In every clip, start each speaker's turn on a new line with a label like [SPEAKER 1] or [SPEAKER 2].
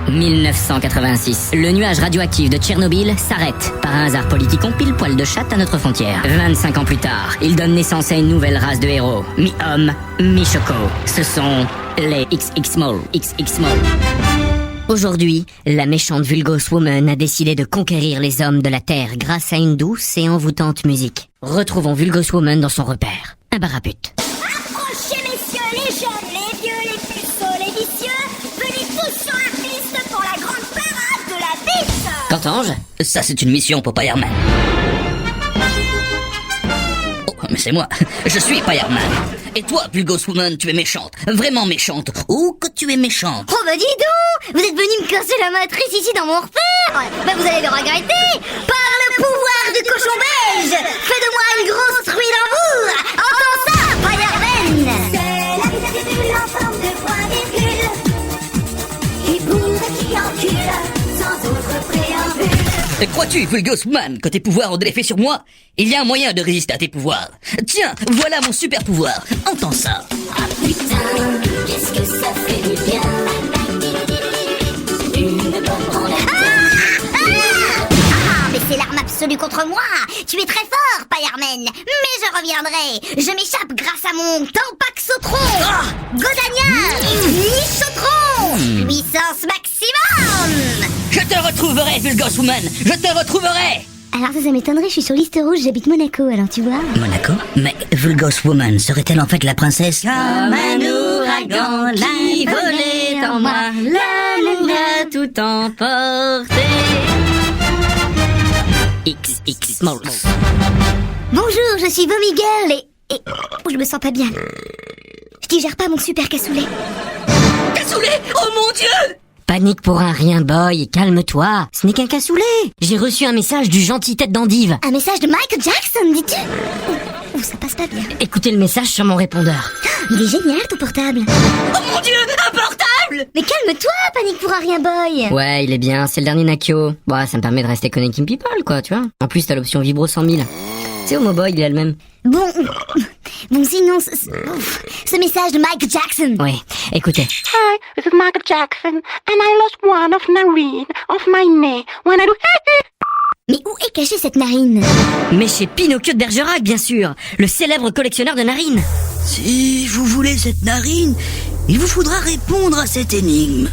[SPEAKER 1] 1986. Le nuage radioactif de Tchernobyl s'arrête. Par un hasard politique, on pile poil de chatte à notre frontière. 25 ans plus tard, il donne naissance à une nouvelle race de héros. Mi-homme, mi-choco. Ce sont les XX-Small. XX-Small. Aujourd'hui, la méchante Vulgos Woman a décidé de conquérir les hommes de la Terre grâce à une douce et envoûtante musique. Retrouvons Vulgos Woman dans son repère. Un bar à pute.
[SPEAKER 2] Approchez, messieurs, les jeunes, les vieux, les puceaux, les vicieux. Venez tous sur la piste pour la grande parade de la bite.
[SPEAKER 3] Qu'entends-je ? Ça, c'est une mission pour Fireman. Oh, mais c'est moi. Je suis Fireman. Et toi, Vulgos Woman, tu es méchante. Vraiment méchante. Oh, que tu es méchante.
[SPEAKER 2] Oh bah dis donc, vous êtes venu me casser la matrice ici dans mon repère. Bah vous allez le regretter. Par le pouvoir du cochon belge, fais de moi une grosse truie d'amour. Entends ça, Fireman. C'est la vie des bulles en forme de point virgule, qui bourre et qui encule, sans autre préambule.
[SPEAKER 3] Et crois-tu, Vulgos Woman, que tes pouvoirs ont de l'effet sur moi ? Il y a un moyen de résister à tes pouvoirs. Tiens, voilà mon super pouvoir. Entends ça.
[SPEAKER 2] Ah putain, qu'est-ce que ça fait du bien. Une bonne branlette. Ah, mais c'est l'arme absolue contre moi. Tu es très fort, Fireman. Mais je reviendrai. Je m'échappe grâce à mon Tampaxotron. Godania, Michotron. Puissance maximum.
[SPEAKER 3] Je te retrouverai, Vulgos Woman. Je te retrouverai.
[SPEAKER 2] Alors ça m'étonnerait, je suis sur liste rouge, j'habite Monaco, alors tu vois.
[SPEAKER 3] Monaco ? Mais Vulgos Woman serait-elle en fait la princesse ?
[SPEAKER 1] Comme un ouragan qui volait en moi, l'amour a tout emporté. XX-Small.
[SPEAKER 2] Bonjour, je suis Vomi Girl et... Oh, je me sens pas bien. Je digère pas mon super cassoulet.
[SPEAKER 3] Cassoulet ? Oh mon Dieu !
[SPEAKER 1] Panique pour un rien, boy, calme-toi. Ce n'est qu'un cassoulet. J'ai reçu un message du gentil tête d'endive.
[SPEAKER 2] Un message de Michael Jackson, dis-tu? Oh, ça passe pas bien.
[SPEAKER 1] Écoutez le message sur mon répondeur.
[SPEAKER 2] Il est génial, ton portable.
[SPEAKER 3] Oh mon Dieu, un portable !
[SPEAKER 2] Mais calme-toi, panique pour un rien, boy.
[SPEAKER 1] Ouais, il est bien, c'est le dernier Nakio. Bon, ça me permet de rester connecting people, quoi, tu vois. En plus, t'as l'option vibro 100 000. C'est Homo Boy, il est le même.
[SPEAKER 2] Bon, sinon, ce message de Michael Jackson.
[SPEAKER 1] Ouais, écoutez.
[SPEAKER 4] Hi, this is Michael Jackson, and I lost one of narine of my knee when I do.
[SPEAKER 2] Mais où est cachée cette narine?
[SPEAKER 1] Mais chez Pinocchio de Bergerac, bien sûr. Le célèbre collectionneur de narines.
[SPEAKER 3] Si vous voulez cette narine, il vous faudra répondre à cette énigme.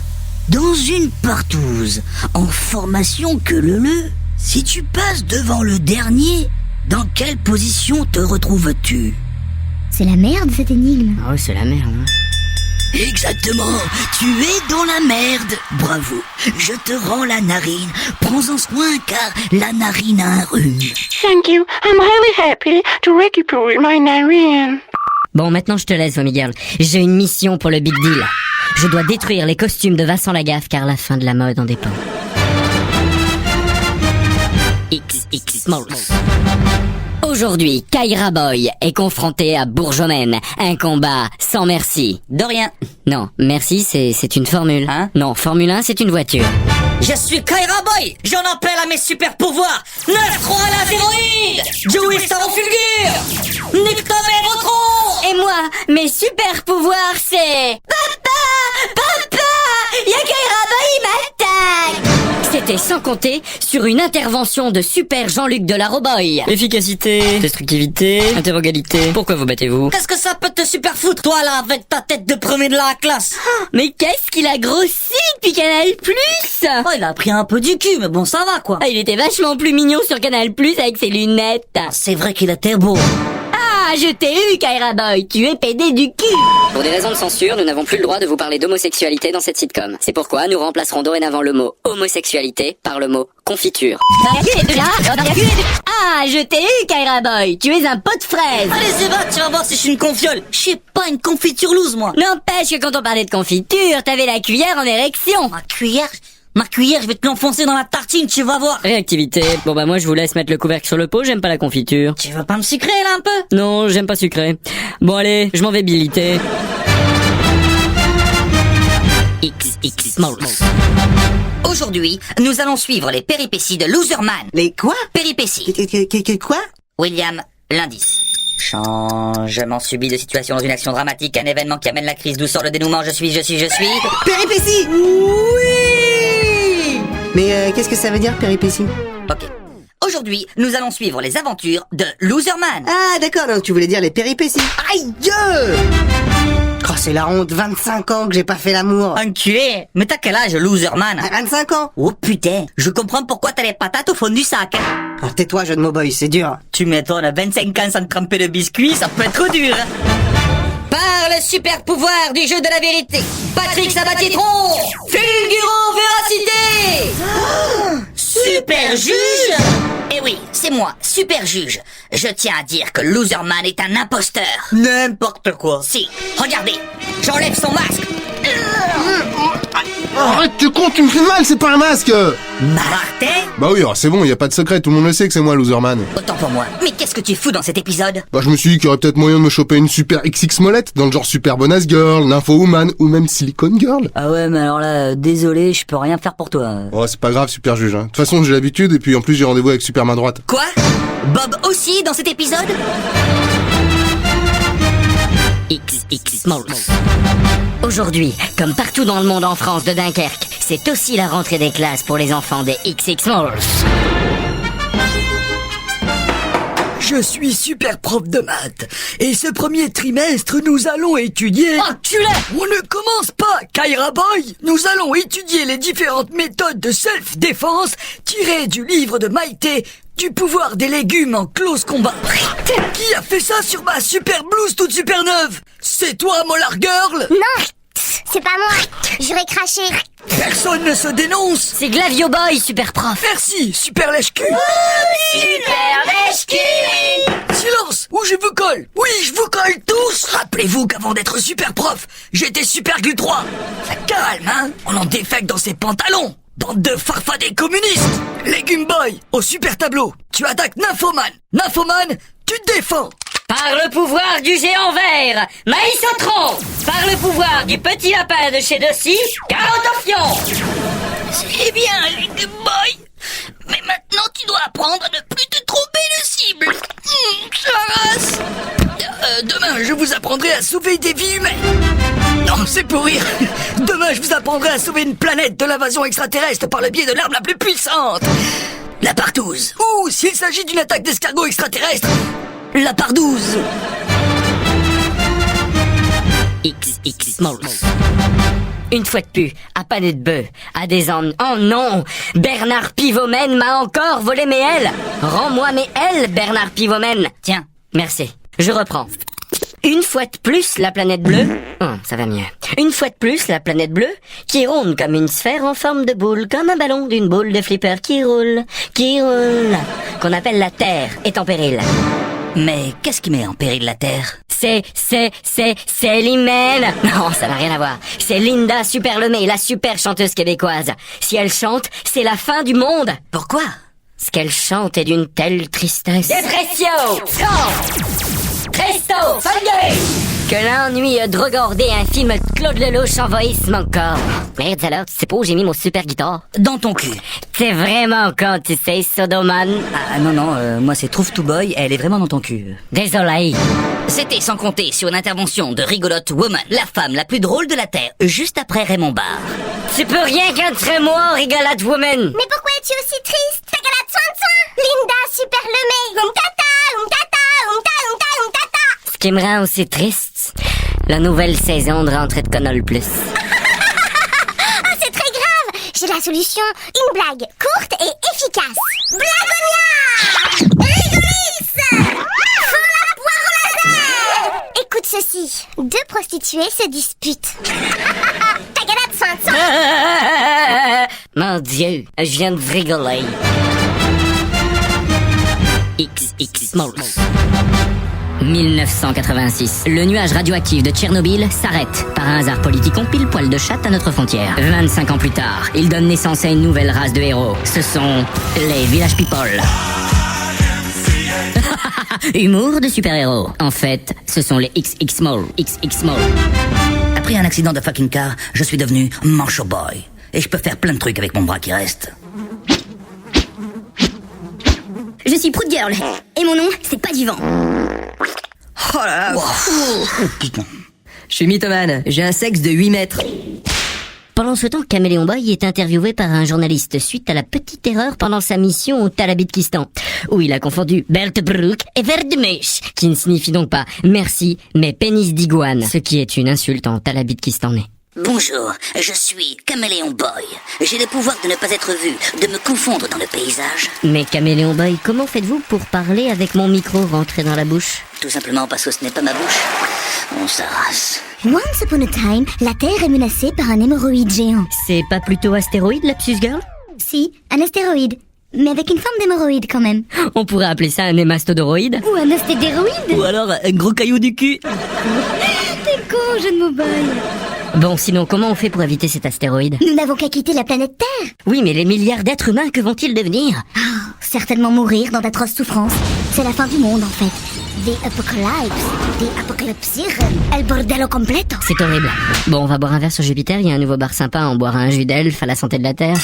[SPEAKER 3] Dans une partouze, en formation que le. Si tu passes devant le dernier, dans quelle position te retrouves-tu ?
[SPEAKER 2] C'est la merde, cette énigme.
[SPEAKER 1] Ah ouais, c'est la merde, hein.
[SPEAKER 3] Exactement, tu es dans la merde. Bravo, je te rends la narine. Prends-en soin car la narine a un rhume.
[SPEAKER 4] Thank you. I'm really happy to recuperate my narine.
[SPEAKER 1] Bon, maintenant je te laisse, Vomi Girl. J'ai une mission pour le Big Deal. Je dois détruire les costumes de Vincent Lagaffe car la fin de la mode en dépend. XX-Small. Aujourd'hui, Kyra Boy est confronté à Bourgeomen. Un combat sans merci.
[SPEAKER 3] De rien.
[SPEAKER 1] Non, merci, c'est une formule.
[SPEAKER 3] Hein ?
[SPEAKER 1] Non, Formule 1, c'est une voiture.
[SPEAKER 3] Je suis Kyra Boy. J'en appelle à mes super pouvoirs. 9-3 à l'astéroïde. Joey Starro fulgure. Nique ta mère au tronc.
[SPEAKER 1] Et moi, mes super pouvoirs, c'est... Papa, y'a Kyra Boy, il m'attaque. C'était sans compter sur une intervention de super Jean-Luc Delaroboy. Efficacité, destructivité, interrogalité. Pourquoi vous battez-vous ?
[SPEAKER 3] Qu'est-ce que ça peut te super foutre, toi, là, avec ta tête de premier de la classe ?
[SPEAKER 1] Mais qu'est-ce qu'il a grossi depuis Canal+.
[SPEAKER 3] Oh, il a pris un peu du cul, mais bon, ça va, quoi.
[SPEAKER 1] Ah, il était vachement plus mignon sur Canal+, avec ses lunettes.
[SPEAKER 3] C'est vrai qu'il était beau.
[SPEAKER 1] Ah, je t'ai eu, Kyra Boy, tu es pédé du cul. Pour des raisons de censure, nous n'avons plus le droit de vous parler d'homosexualité dans cette sitcom. C'est pourquoi nous remplacerons dorénavant le mot homosexualité par le mot confiture. Ah, je t'ai eu, Kyra Boy, tu es un pot de fraise.
[SPEAKER 3] Allez, c'est va, tu vas voir si je suis une confiole. Je suis pas une confiture loose, moi.
[SPEAKER 1] N'empêche que quand on parlait de confiture, t'avais la cuillère en érection.
[SPEAKER 3] Ma cuillère, je vais te l'enfoncer dans la tartine, tu vas voir.
[SPEAKER 1] Réactivité. Bon bah moi je vous laisse mettre le couvercle sur le pot, j'aime pas la confiture.
[SPEAKER 3] Tu veux pas me sucrer, là, un peu ?
[SPEAKER 1] Non, j'aime pas sucré. Bon allez, je m'en vais biliter. XX-Small.
[SPEAKER 3] Aujourd'hui, nous allons suivre les péripéties de Loserman.
[SPEAKER 5] Les quoi?
[SPEAKER 3] Péripéties.
[SPEAKER 5] Quoi?
[SPEAKER 3] William, l'indice. Changement subit de situation dans une action dramatique, un événement qui amène la crise, d'où sort le dénouement, je suis.
[SPEAKER 5] Péripéties! Oui! Mais qu'est-ce que ça veut dire, péripétie?
[SPEAKER 3] Ok. Aujourd'hui, nous allons suivre les aventures de Loserman.
[SPEAKER 5] Ah, d'accord, donc tu voulais dire les péripéties. Aïe, Dieu! Oh, c'est la honte, 25 ans que j'ai pas fait l'amour.
[SPEAKER 3] Enculé. Mais t'as quel âge, Loserman?
[SPEAKER 5] 25 ans?
[SPEAKER 3] Oh putain, je comprends pourquoi t'as les patates au fond du sac.
[SPEAKER 5] Oh, tais-toi, jeu de mots boy, c'est dur.
[SPEAKER 3] Tu m'étonnes, 25 ans sans tremper de biscuits, ça peut être dur. Par le super pouvoir du jeu de la vérité, Patrick Sabatitron, fulgurant véracité. Super juge? Eh oui, c'est moi, super juge. Je tiens à dire que Loserman est un imposteur. N'importe quoi. Si, regardez, j'enlève son masque.
[SPEAKER 6] Arrête, tu con, tu me fais mal, c'est pas un masque!
[SPEAKER 3] Martin?
[SPEAKER 6] Bah oui, alors c'est bon, y a pas de secret, tout le monde le sait que c'est moi, Loserman.
[SPEAKER 3] Autant pour moi. Mais qu'est-ce que tu fous dans cet épisode?
[SPEAKER 6] Bah je me suis dit qu'il y aurait peut-être moyen de me choper une super XX Molette, dans le genre Super Bonus Girl, Nympho Woman, ou même Silicon Girl.
[SPEAKER 3] Ah ouais, mais alors là, désolé, je peux rien faire pour toi.
[SPEAKER 6] Oh, c'est pas grave, super juge, hein. De toute façon, j'ai l'habitude, et puis en plus j'ai rendez-vous avec Super Main Droite.
[SPEAKER 3] Quoi? Bob aussi dans cet épisode?
[SPEAKER 1] XX Smalls. Aujourd'hui, comme partout dans le monde en France de Dunkerque, c'est aussi la rentrée des classes pour les enfants des XX Smalls.
[SPEAKER 7] Je suis super prof de maths. Et ce premier trimestre, nous allons étudier...
[SPEAKER 1] Enculé!
[SPEAKER 7] On ne commence pas, Kyra Boy. Nous allons étudier les différentes méthodes de self-défense tirées du livre de Maïté, du pouvoir des légumes en close combat. Qui a fait ça sur ma super blouse toute super neuve? C'est toi, Molar Girl?
[SPEAKER 2] Non, c'est pas moi. J'aurais craché.
[SPEAKER 7] Personne ne se dénonce.
[SPEAKER 1] C'est Glavio Boy, super prof.
[SPEAKER 7] Merci, super lèche-cul.
[SPEAKER 1] Super lèche-cul!
[SPEAKER 7] Silence, ou je vous colle. Oui, je vous colle tous. Rappelez-vous qu'avant d'être super prof, j'étais super Gul 3. Ça calme, hein? On en défecte dans ses pantalons. Bande de farfadets communistes. Légume Boy, au super tableau. Tu attaques Nymphoman. Nymphoman, tu te défends.
[SPEAKER 1] Par le pouvoir du géant vert, Maïsotron. Par le pouvoir du petit lapin de chez Dossi, Carotofion.
[SPEAKER 3] C'est bien, Légume Boy. Mais maintenant, tu dois apprendre à ne plus te tromper de cible. Race.
[SPEAKER 7] Demain, je vous apprendrai à sauver des vies humaines. Non, c'est pour rire. Demain, je vous apprendrai à sauver une planète de l'invasion extraterrestre par le biais de l'arme la plus puissante. La partouze. Ou, s'il s'agit d'une attaque d'escargot extraterrestre, la pardouze.
[SPEAKER 1] XX Smalls. Une fois de plus, à paner de bœuf, à des ânes. Oh non! Bernard Pivomène m'a encore volé mes ailes! Rends-moi mes ailes, Bernard Pivomène!
[SPEAKER 3] Tiens.
[SPEAKER 1] Merci. Je reprends. Une fois de plus, la planète bleue... Oh, ça va mieux. Une fois de plus, la planète bleue, qui est ronde comme une sphère en forme de boule, comme un ballon d'une boule de flipper qui roule, qu'on appelle la Terre, est en péril.
[SPEAKER 3] Mais qu'est-ce qui met en péril la Terre?
[SPEAKER 1] C'est l'hymen. Non, ça n'a rien à voir. C'est Linda Superlemé, la super chanteuse québécoise. Si elle chante, c'est la fin du monde.
[SPEAKER 3] Pourquoi?
[SPEAKER 1] Ce qu'elle chante est d'une telle tristesse. Dépression! Presto! Funny! Que l'ennui a drogordé un film de Claude Lelouch envahisse mon corps. Merde alors, tu sais pas où j'ai mis mon super guitare?
[SPEAKER 3] Dans ton cul.
[SPEAKER 1] C'est vraiment quand tu sais, Sodoman.
[SPEAKER 3] Ah non, moi c'est Trouve To Boy, elle est vraiment dans ton cul.
[SPEAKER 1] Désolé.
[SPEAKER 3] C'était sans compter sur une intervention de Rigolote Woman, la femme la plus drôle de la Terre, juste après Raymond Barre.
[SPEAKER 1] Tu peux rien qu'être moi, Rigolote Woman.
[SPEAKER 2] Mais pourquoi es-tu aussi triste? Ta galade soin. Linda Superlemé. Umtata.
[SPEAKER 1] Ce qui me rend aussi triste, la nouvelle saison de Rentrée de Connol Plus.
[SPEAKER 2] Ah, c'est très grave. J'ai la solution. Une blague courte et efficace. Blagonia! Rigolisse! Fends la poire au laser! Écoute ceci. Deux prostituées se disputent. Ta galade soin.
[SPEAKER 1] Mon Dieu, je viens de rigoler. XX Smalls. 1986. Le nuage radioactif de Tchernobyl s'arrête. Par un hasard politique pile poil de chatte à notre frontière. 25 ans plus tard, il donne naissance à une nouvelle race de héros. Ce sont les Village People. Humour de super-héros. En fait, ce sont les XX Small. XX Small.
[SPEAKER 3] Après un accident de fucking car, je suis devenu Mancho Boy. Et je peux faire plein de trucs avec mon bras qui reste.
[SPEAKER 2] Je suis Prout Girl. Et mon nom, c'est pas du vent.
[SPEAKER 7] Oh là là.
[SPEAKER 3] Wow. Putain.
[SPEAKER 8] Je suis mythomane, j'ai un sexe de 8 mètres.
[SPEAKER 1] Pendant ce temps, Caméléon Boy est interviewé par un journaliste suite à la petite erreur pendant sa mission au Talabidkistan, où il a confondu Beltebroek et Verdemeuch, qui ne signifie donc pas merci, mais pénis d'iguane, ce qui est une insulte en Talabidkistanais.
[SPEAKER 3] Bonjour, je suis Caméléon Boy. J'ai le pouvoir de ne pas être vu, de me confondre dans le paysage.
[SPEAKER 1] Mais Caméléon Boy, comment faites-vous pour parler avec mon micro rentré dans la bouche?
[SPEAKER 3] Tout simplement parce que ce n'est pas ma bouche. On s'arrasse.
[SPEAKER 2] Once upon a time, la Terre est menacée par un hémorroïde géant.
[SPEAKER 1] C'est pas plutôt astéroïde, Lapsus Girl?
[SPEAKER 2] Si, un astéroïde. Mais avec une forme d'hémorroïde quand même.
[SPEAKER 1] On pourrait appeler ça un hémastodoroïde?
[SPEAKER 2] Ou un astéroïde.
[SPEAKER 7] Ou alors un gros caillou du cul.
[SPEAKER 2] T'es con, jeu de mots boy.
[SPEAKER 1] Bon, sinon, comment on fait pour éviter cet astéroïde?
[SPEAKER 2] Nous n'avons qu'à quitter la planète Terre.
[SPEAKER 1] Oui, mais les milliards d'êtres humains, que vont-ils devenir?
[SPEAKER 2] Certainement mourir dans d'atroces souffrances. C'est la fin du monde en fait. The apocalypse. The apocalypse. El bordello completo.
[SPEAKER 1] C'est horrible. Bon, on va boire un verre sur Jupiter, il y a un nouveau bar sympa, on boira un jus d'elfe à la santé de la Terre.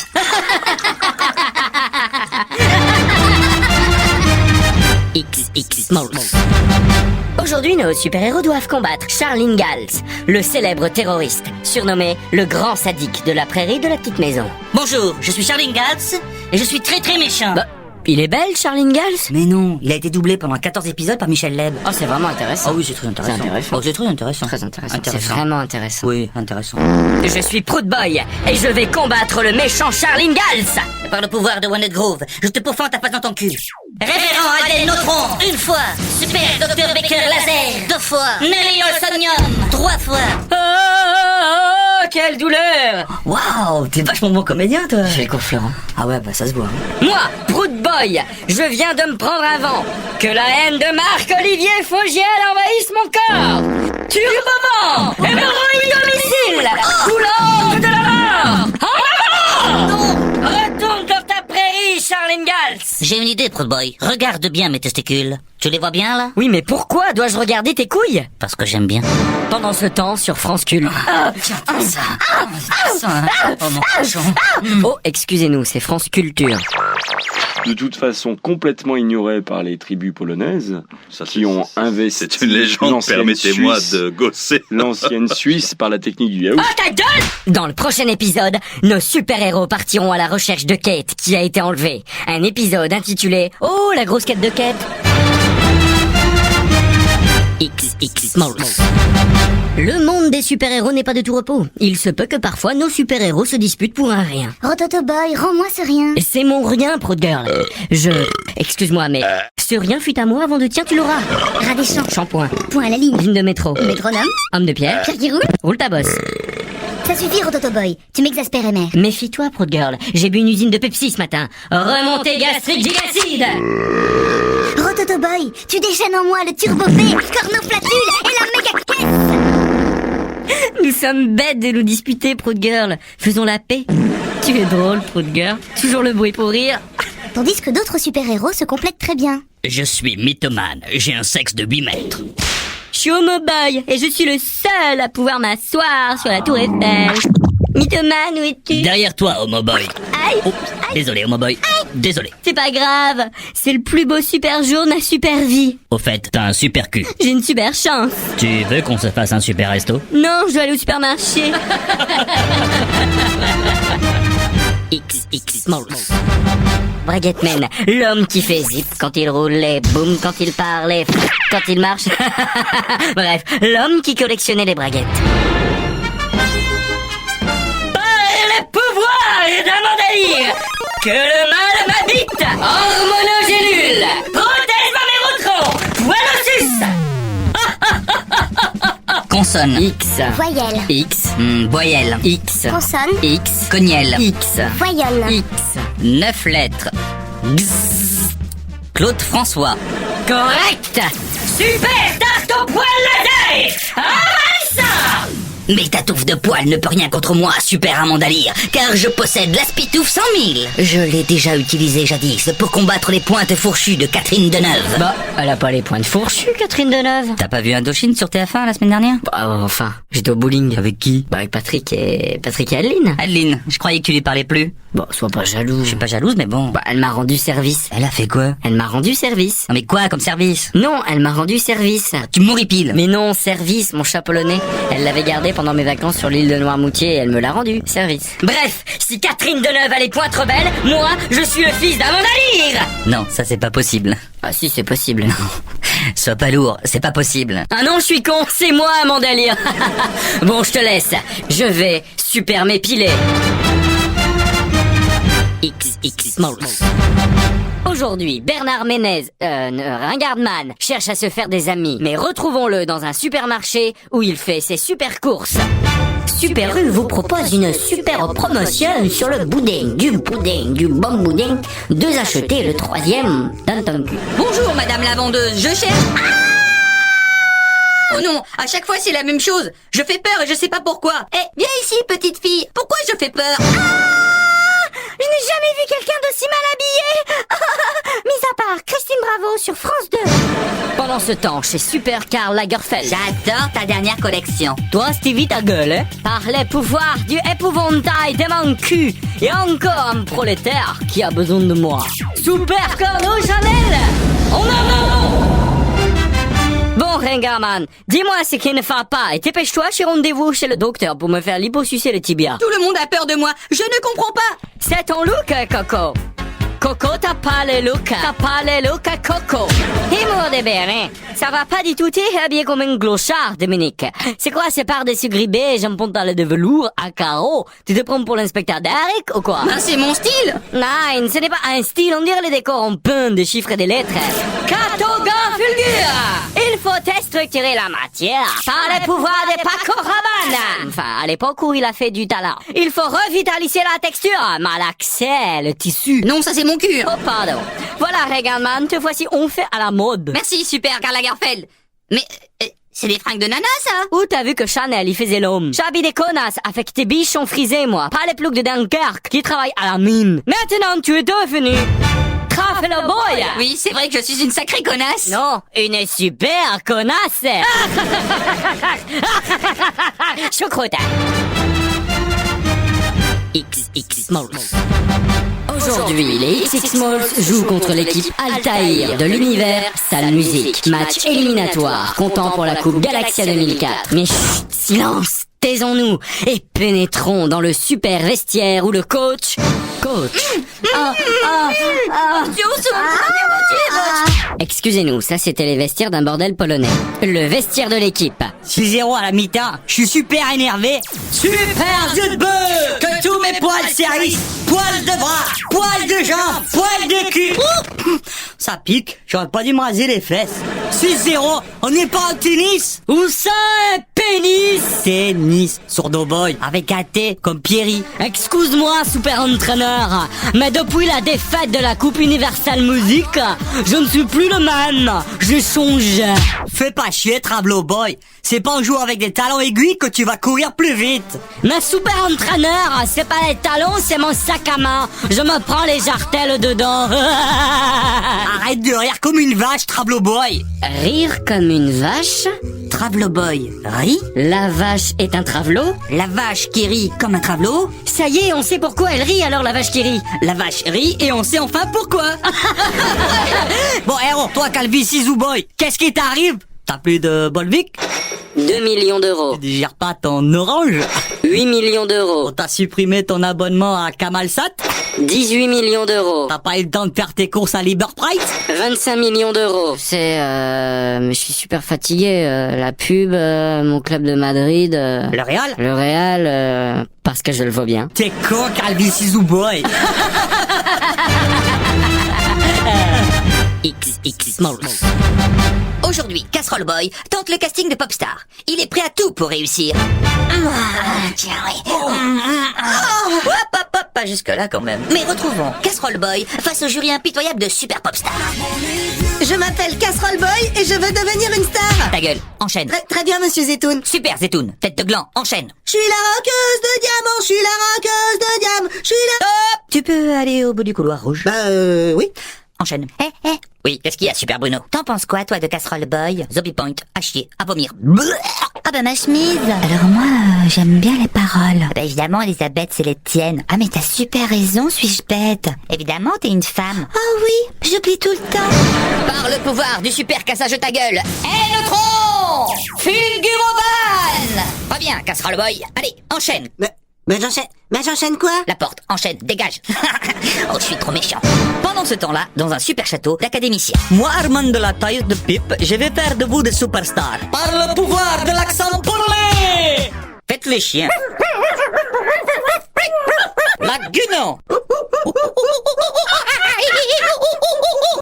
[SPEAKER 1] XX Smalls. Aujourd'hui, nos super-héros doivent combattre Charles Ingalls, le célèbre terroriste, surnommé le grand sadique de la prairie de la petite maison.
[SPEAKER 3] Bonjour, je suis Charles Ingalls et je suis très très méchant.
[SPEAKER 1] Bah, il est belge, Charles Ingalls?
[SPEAKER 3] Mais non, il a été doublé pendant 14 épisodes par Michel Leb.
[SPEAKER 1] Oh, c'est vraiment intéressant.
[SPEAKER 3] Ah oui, c'est très intéressant.
[SPEAKER 1] C'est intéressant.
[SPEAKER 3] Oh, c'est très intéressant.
[SPEAKER 1] Très intéressant. C'est vraiment intéressant.
[SPEAKER 3] Oui, intéressant.
[SPEAKER 1] Je suis Proud Boy et je vais combattre le méchant Charles Ingalls.
[SPEAKER 3] Par le pouvoir de One Grove, je te pourfends ta face dans ton cul. Révérend Adèle Neutron, une fois. Super Dr Baker Laser, 2 fois. Nelly Olsonium, 3 fois.
[SPEAKER 1] Oh, quelle douleur!
[SPEAKER 3] Waouh, t'es vachement bon comédien, toi.
[SPEAKER 1] J'ai cours Florent.
[SPEAKER 3] Ah ouais, bah ça se voit.
[SPEAKER 1] Moi, Proud Boy, je viens de me prendre un vent. Que la haine de Marc-Olivier Fogiel envahisse mon corps. Turbo-vent, hémorroïde domicile, couleur de la mort. En avant! Retourne dans ta prairie, Charles Ingalls.
[SPEAKER 3] J'ai une idée, Proud Boy. Regarde bien mes testicules. Tu les vois bien, là?
[SPEAKER 1] Oui, mais pourquoi dois-je regarder tes couilles?
[SPEAKER 3] Parce que j'aime bien.
[SPEAKER 1] Pendant ce temps, sur France Cul.
[SPEAKER 3] Oh, mon cochon.
[SPEAKER 1] Oh, excusez-nous, c'est France Culture.
[SPEAKER 8] De toute façon complètement ignorée par les tribus polonaises qui ont investi.
[SPEAKER 9] C'est une légende,
[SPEAKER 8] l'ancienne
[SPEAKER 9] permettez-moi
[SPEAKER 8] Suisse-
[SPEAKER 9] de gosser.
[SPEAKER 8] L'ancienne Suisse par la technique du yaourt.
[SPEAKER 1] Oh, ta gueule! Dans le prochain épisode, nos super-héros partiront à la recherche de Kate, qui a été enlevée. Un épisode intitulé « Oh, la grosse quête de Kate !» XX Smalls. Le monde des super-héros n'est pas de tout repos. Il se peut que parfois nos super-héros se disputent pour un rien.
[SPEAKER 2] Rototo boy, rends-moi ce rien.
[SPEAKER 1] Et c'est mon rien, Proud Girl. Excuse-moi, mais ce rien fut à moi avant de tiens, tu l'auras.
[SPEAKER 2] Rat des champs.
[SPEAKER 1] Shampoing,
[SPEAKER 2] Point à la ligne.
[SPEAKER 1] ligne de métro,
[SPEAKER 2] Métronome.
[SPEAKER 1] homme de pierre,
[SPEAKER 2] Pierre qui roule.
[SPEAKER 1] roule ta bosse.
[SPEAKER 2] Ça suffit, Rototo boy. Tu m'exaspères, mère.
[SPEAKER 1] Méfie-toi, Proud Girl. J'ai bu une usine de Pepsi ce matin. Remontée gastrique gigacide.
[SPEAKER 2] Rototo boy, tu déchaînes en moi le turbo-P, cornoflatule et la méga caisse.
[SPEAKER 1] Nous sommes bêtes de nous disputer, Proud Girl. Faisons la paix. Tu es drôle, Proud Girl. Toujours le bruit pour rire.
[SPEAKER 2] Tandis que d'autres super-héros se complètent très bien.
[SPEAKER 7] Je suis mythomane, j'ai un sexe de 8 mètres.
[SPEAKER 1] Je suis homo-boy et je suis le seul à pouvoir m'asseoir sur la tour Eiffel. Mythomane, où es-tu?
[SPEAKER 7] Derrière toi, Homo Boy.
[SPEAKER 1] Aïe.
[SPEAKER 7] Oh, désolé, Homo Boy. Désolé.
[SPEAKER 1] C'est pas grave. C'est le plus beau super jour de ma super vie.
[SPEAKER 7] Au fait, t'as un super cul.
[SPEAKER 1] J'ai une super chance.
[SPEAKER 7] Tu veux qu'on se fasse un super resto?
[SPEAKER 1] Non, je dois aller au supermarché. XX Smalls. Braguetman, l'homme qui fait zip quand il roule, les boum quand il parle, les quand il marche. Bref, l'homme qui collectionnait les braguettes. Par le pouvoir d'Amandalire, que le mal m'habite, hormonogélule, protège-moi mes rotrons, Wallosus.
[SPEAKER 7] Consonne.
[SPEAKER 1] X.
[SPEAKER 2] Voyelle.
[SPEAKER 1] X.
[SPEAKER 7] Voyelle.
[SPEAKER 1] X.
[SPEAKER 2] Consonne.
[SPEAKER 1] X.
[SPEAKER 7] Cognelle.
[SPEAKER 1] X.
[SPEAKER 2] Voyelle.
[SPEAKER 1] X.
[SPEAKER 7] 9 lettres. Gzz. Claude François.
[SPEAKER 1] Correct. Super tarte au poil laser. Avale ça.
[SPEAKER 3] Mais ta touffe de poil ne peut rien contre moi, super Amandalire, car je possède l'aspitouffe 100 000. Je l'ai déjà utilisé jadis pour combattre les pointes fourchues de Catherine Deneuve.
[SPEAKER 1] Bah, elle a pas les pointes fourchues, Catherine Deneuve.
[SPEAKER 7] T'as pas vu Indochine sur TF1 la semaine dernière?
[SPEAKER 1] Bah, enfin, j'étais au bowling.
[SPEAKER 7] Avec qui?
[SPEAKER 1] Bah, avec Patrick et Adeline.
[SPEAKER 7] Adeline, je croyais que tu lui parlais plus.
[SPEAKER 1] Bon, sois pas jaloux.
[SPEAKER 7] Je suis pas jalouse, mais bon.
[SPEAKER 1] Bah, elle m'a rendu service.
[SPEAKER 7] Elle a fait quoi?
[SPEAKER 1] Elle m'a rendu service.
[SPEAKER 7] Non mais quoi comme service?
[SPEAKER 1] Non, elle m'a rendu service.
[SPEAKER 7] Tu m'horripiles.
[SPEAKER 1] Mais non, service, mon chat polonais. Elle l'avait gardé pendant mes vacances sur l'île de Noirmoutier et elle me l'a rendu. Service. Bref, si Catherine Deneuve a les pointes rebelles, moi, je suis le fils d'Amanda Lear.
[SPEAKER 7] Non, ça c'est pas possible.
[SPEAKER 1] Ah si, c'est possible.
[SPEAKER 7] Sois pas lourd, c'est pas possible.
[SPEAKER 1] Ah non, je suis con, c'est moi, Amanda Lear. Bon, je te laisse. Je vais super m'épiler. XX Smalls. Aujourd'hui, Bernard Ménez, Ringardman, cherche à se faire des amis. Mais retrouvons-le dans un supermarché où il fait ses super courses. Super U vous propose une super promotion sur le boudin, du bon boudin. 2 achetés, le 3e dans ton cul.
[SPEAKER 9] Bonjour, madame la vendeuse, je cherche... Oh non, à chaque fois c'est la même chose. Je fais peur et je sais pas pourquoi. Eh, viens ici, petite fille. Pourquoi je fais peur?
[SPEAKER 2] Je n'ai jamais vu quelqu'un d'aussi mal habillé. Mis à part Christine Bravo sur France 2.
[SPEAKER 1] Pendant ce temps, chez Super Karl Lagerfeld.
[SPEAKER 9] J'adore ta dernière collection.
[SPEAKER 1] Toi, Stevie, ta gueule, hein? Par les pouvoirs du épouvantail de mon cul, et encore un prolétaire qui a besoin de moi. Super Karl au Chanel! En avant! Bon, Ringardman, dis-moi ce qui ne va pas et dépêche-toi, j'ai rendez-vous chez le docteur pour me faire liposucer le tibia.
[SPEAKER 9] Tout le monde a peur de moi. Je ne comprends pas.
[SPEAKER 1] C'est ton look, Coco. Coco, t'as pas le look. T'as pas le look à Coco. Humour de bene. Ça va pas du tout, t'es habillé comme un clochard, Dominique. C'est quoi ces par-dessus gris beige, un pantalon de velours à carreaux? Tu te prends pour l'inspecteur d'Eric ou quoi?
[SPEAKER 9] Ben, c'est mon style.
[SPEAKER 1] Non, ce n'est pas un style, on dirait les décors en peint des chiffres et des lettres. Catogan fulgure. Il faut déstructurer la matière par les pouvoirs de Paco Rabanne. Enfin, à l'époque où il a fait du talent. Il faut revitaliser la texture, malaxer le tissu.
[SPEAKER 9] Non, ça c'est mon cul.
[SPEAKER 1] Oh, pardon. Voilà, Ringardman, te voici on fait à la mode.
[SPEAKER 9] Merci, super, Karl Lagerfeld. Mais, c'est des fringues de nana, ça?
[SPEAKER 1] Où t'as vu que Chanel, il faisait l'homme? J'habille des connasses avec tes bichons frisés, moi. Pas les ploucs de Dunkerque qui travaillent à la mine. Maintenant, tu es devenu Traveler Boy.
[SPEAKER 9] Oui, c'est vrai que je suis une sacrée connasse.
[SPEAKER 1] Non, une super connasse. Choucroute. XX Smalls. Aujourd'hui, les XX Smalls jouent contre l'équipe Altaïr de l'univers Sale Musique. Match éliminatoire, comptant pour la Coupe Galaxia 2004. Mais chut, silence, taisons-nous et pénétrons dans le super vestiaire où le coach... Excusez-nous, ça c'était les vestiaires d'un bordel polonais. Le vestiaire de l'équipe.
[SPEAKER 7] 6-0 à la mi-temps, je suis super énervé. Super jeu de bœuf. Que tous mes poils servissent. Poils de bras, poils de jambes, poils de cul. Ça pique, j'aurais pas dû me raser les fesses. 6-0, on n'est pas en tennis.
[SPEAKER 1] Où ça, pénis?
[SPEAKER 7] Tennis, sourdo boy, avec un T comme Pierry.
[SPEAKER 1] Excuse-moi, super entraîneur, mais depuis la défaite de la Coupe Universelle Musique, je ne suis plus le même. J'ai changé.
[SPEAKER 7] Fais pas chier, Travelot boy. C'est pas en jouant avec des talons aiguilles que tu vas courir plus vite.
[SPEAKER 1] Mais super entraîneur, c'est pas les talons, c'est mon sac à main. Je me prends les jartelles dedans.
[SPEAKER 7] Arrête de rire comme une vache, Travelot boy.
[SPEAKER 1] Rire comme une vache?
[SPEAKER 7] Travelot boy, rit.
[SPEAKER 1] La vache est un travelot?
[SPEAKER 7] La vache qui rit comme un travelot.
[SPEAKER 1] Ça y est, on sait pourquoi elle rit alors, la vache qui rit.
[SPEAKER 7] La vache rit et on sait enfin pourquoi. Bon, héros, toi, Calvici Zouboy, qu'est-ce qui t'arrive? T'as plus de Bolvic?
[SPEAKER 1] 2 millions d'euros.
[SPEAKER 7] Tu digères pas ton orange?
[SPEAKER 1] 8 millions d'euros.
[SPEAKER 7] On t'a supprimé ton abonnement à Kamalsat?
[SPEAKER 1] 18 millions d'euros.
[SPEAKER 7] T'as pas eu le temps de faire tes courses à Liber Price?
[SPEAKER 1] 25 millions d'euros. Je suis super fatigué. La pub, mon club de Madrid.
[SPEAKER 7] Le Real?
[SPEAKER 1] Le Real, parce que je le vaux bien.
[SPEAKER 7] T'es con, Calvici Zouboy.
[SPEAKER 1] XX Smalls.
[SPEAKER 9] Aujourd'hui, Casserole Boy tente le casting de Popstar. Il est prêt à tout pour réussir. Tiens, oui. Hop, pas jusque-là quand même. Mais retrouvons Casserole Boy face au jury impitoyable de Super Popstar.
[SPEAKER 5] Je m'appelle Casserole Boy et je veux devenir une star.
[SPEAKER 9] Ta gueule, enchaîne.
[SPEAKER 5] Très bien, monsieur Zetoun.
[SPEAKER 9] Super Zetoun, tête de gland, enchaîne.
[SPEAKER 5] Je suis la roqueuse de diamant, je suis la roqueuse de diamant, je suis la...
[SPEAKER 9] Hop, tu peux aller au bout du couloir rouge.
[SPEAKER 5] Oui.
[SPEAKER 9] enchaîne.
[SPEAKER 2] Eh,
[SPEAKER 9] Oui, qu'est-ce qu'il y a, Super Bruno?
[SPEAKER 2] t'en penses quoi, toi, de Casserole Boy?
[SPEAKER 9] Zombie Point, à chier, à vomir.
[SPEAKER 2] Ah bah ma chemise. Alors moi, j'aime bien les paroles. Bah évidemment, Elisabeth, c'est les tiennes. Ah mais t'as super raison, suis-je bête? Évidemment, t'es une femme. Ah oui, j'oublie tout le temps.
[SPEAKER 9] Par le pouvoir du super cassage ta gueule, et neutron Fulguroban. Reviens, Casserole Boy. Allez, enchaîne.
[SPEAKER 5] Mais j'enchaîne quoi?
[SPEAKER 9] La porte, enchaîne, dégage. Oh, je suis trop méchant. Pendant ce temps-là, dans un super château d'académiciens.
[SPEAKER 7] Moi, Armand de la taille de pipe, je vais faire de vous des superstars. Par le pouvoir de l'accent polonais. Faites les chiens. La guenon.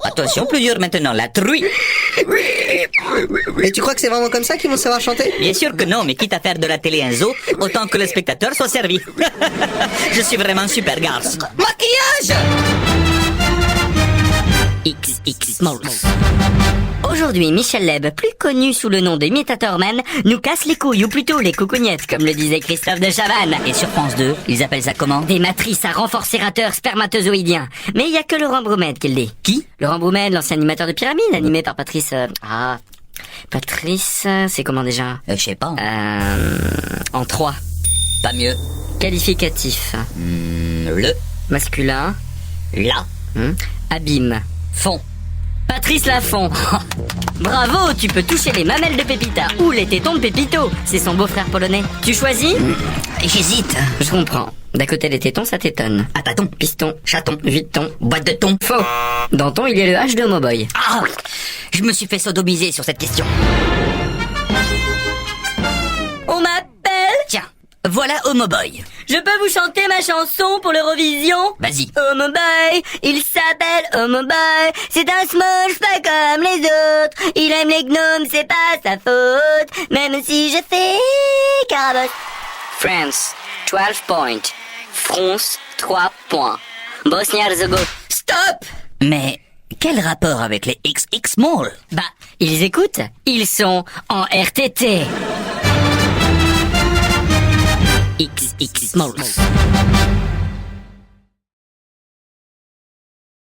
[SPEAKER 7] Attention, plus dur maintenant, la truie.
[SPEAKER 5] Et tu crois que c'est vraiment comme ça qu'ils vont savoir chanter?
[SPEAKER 7] Bien sûr que non, mais quitte à faire de la télé un zoo, autant que le spectateur soit servi. Je suis vraiment super garce. Maquillage.
[SPEAKER 1] XX Smalls. Aujourd'hui, Michel Leb, plus connu sous le nom de Imitator Man, nous casse les couilles, ou plutôt les coucougnettes, comme le disait Christophe de Chavannes.
[SPEAKER 9] Et sur France 2, ils appellent ça comment?
[SPEAKER 1] Des matrices à renforcérateurs spermatozoïdiens. Mais il y a que Laurent Broumède qui le dit.
[SPEAKER 9] Qui?
[SPEAKER 1] Laurent Broumède, l'ancien animateur de Pyramide, animé par Patrice... Patrice... C'est comment déjà?
[SPEAKER 9] Je sais pas.
[SPEAKER 1] En 3.
[SPEAKER 9] Pas mieux.
[SPEAKER 1] Qualificatif.
[SPEAKER 9] Le,
[SPEAKER 1] Masculin.
[SPEAKER 9] la,
[SPEAKER 1] Abîme.
[SPEAKER 9] fond.
[SPEAKER 1] Patrice Laffont. Bravo, tu peux toucher les mamelles de Pépita ou les tétons de Pépito. C'est son beau-frère polonais. Tu choisis?
[SPEAKER 9] J'hésite.
[SPEAKER 1] Je comprends. D'un côté les tétons, ça t'étonne.
[SPEAKER 9] À tâton,
[SPEAKER 1] Piston,
[SPEAKER 9] chaton,
[SPEAKER 1] Vuitton,
[SPEAKER 9] boîte de thon.
[SPEAKER 1] faux. Danton, il est le H de Homoboy.
[SPEAKER 9] Ah, je me suis fait sodomiser sur cette question.
[SPEAKER 1] On m'appelle?
[SPEAKER 9] Tiens, voilà Homoboy.
[SPEAKER 1] Je peux vous chanter ma chanson pour l'Eurovision?
[SPEAKER 9] Vas-y.
[SPEAKER 1] Homoboy, il s'appelle Homoboy. C'est un smurf pas comme les autres. Il aime les gnomes, c'est pas sa faute. Même si je fais carabosse. France, 12 points. France, 3 points. Bosnie-Herzégovine.
[SPEAKER 9] Stop! Mais quel rapport avec les XX Small?
[SPEAKER 1] Bah, ils écoutent. Ils sont en RTT. XX Smalls.